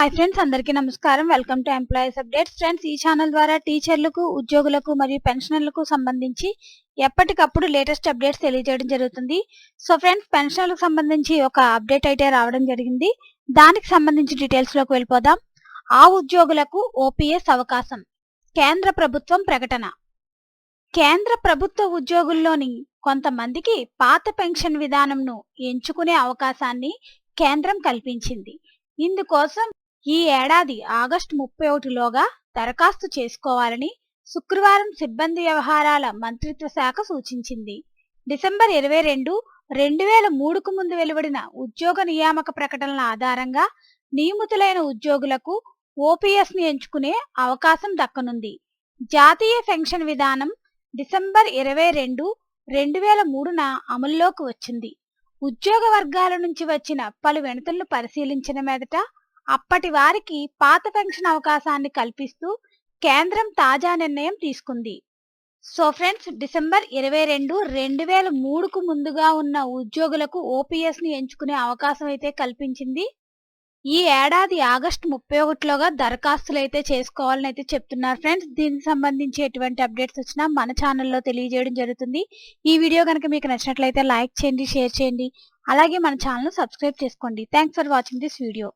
Hi friends, అందరికీ నమస్కారం. Welcome to employees updates. Friends, ఈ ఛానల్ ద్వారా టీచర్లకు, ఉద్యోగులకు మరియు పెన్షనర్లకు సంబంధించి ఎప్పటికప్పుడు లేటెస్ట్ అప్డేట్స్ తెలియజేయడం జరుగుతుంది. సో ఫ్రెండ్స్, పెన్షనర్లకు సంబంధించి ఒక అప్డేట్ అయితే రావడం జరిగింది. దానికి సంబంధించి డీటెయిల్స్లోకి వెళ్ళిపోదాం. ఆ ఉద్యోగులకు ఓపీఎస్ అవకాశం, కేంద్ర ప్రభుత్వం ప్రకటన. కేంద్ర ప్రభుత్వ ఉద్యోగుల్లోని కొంతమందికి పాత పెన్షన్ విధానంను ఎంచుకునే అవకాశాన్ని కేంద్రం కల్పించింది. ఇందుకోసం ఈ ఏడాది ఆగస్టు 31లోగా దరఖాస్తు చేసుకోవాలని శుక్రవారం సిబ్బంది వ్యవహారాల మంత్రిత్వ శాఖ సూచించింది. డిసెంబర్ 22, 2003కు ముందు వెలువడిన ఉద్యోగ నియామక ప్రకటనల ఆధారంగా నియమితులైన ఉద్యోగులకు ఓపీఎస్ని ఎంచుకునే అవకాశం దక్కనుంది. జాతీయ పెన్షన్ విధానం డిసెంబర్ 22, 2003న అమల్లోకి వచ్చింది. ఉద్యోగ వర్గాల నుంచి వచ్చిన పలు వినతులను పరిశీలించిన మీదట అప్పటి వారికి పాత పెన్షన్ అవకాశాన్ని కల్పిస్తూ కేంద్రం తాజా నిర్ణయం తీసుకుంది. సో ఫ్రెండ్స్, డిసెంబర్ 22, 2003కు ముందుగా ఉన్న ఉద్యోగులకు ఓపీఎస్ని ఎంచుకునే అవకాశం అయితే కల్పించింది. ఈ ఏడాది ఆగస్టు 31లోగా దరఖాస్తులు అయితే చేసుకోవాలని అయితే చెప్తున్నారు ఫ్రెండ్స్. దీనికి సంబంధించి ఎటువంటి అప్డేట్స్ వచ్చినా మన ఛానల్లో తెలియజేయడం జరుగుతుంది. ఈ వీడియో కనుక మీకు నచ్చినట్లయితే లైక్ చేయండి, షేర్ చేయండి, అలాగే మన ఛానల్ సబ్స్క్రైబ్ చేసుకోండి. Thanks for watching this video.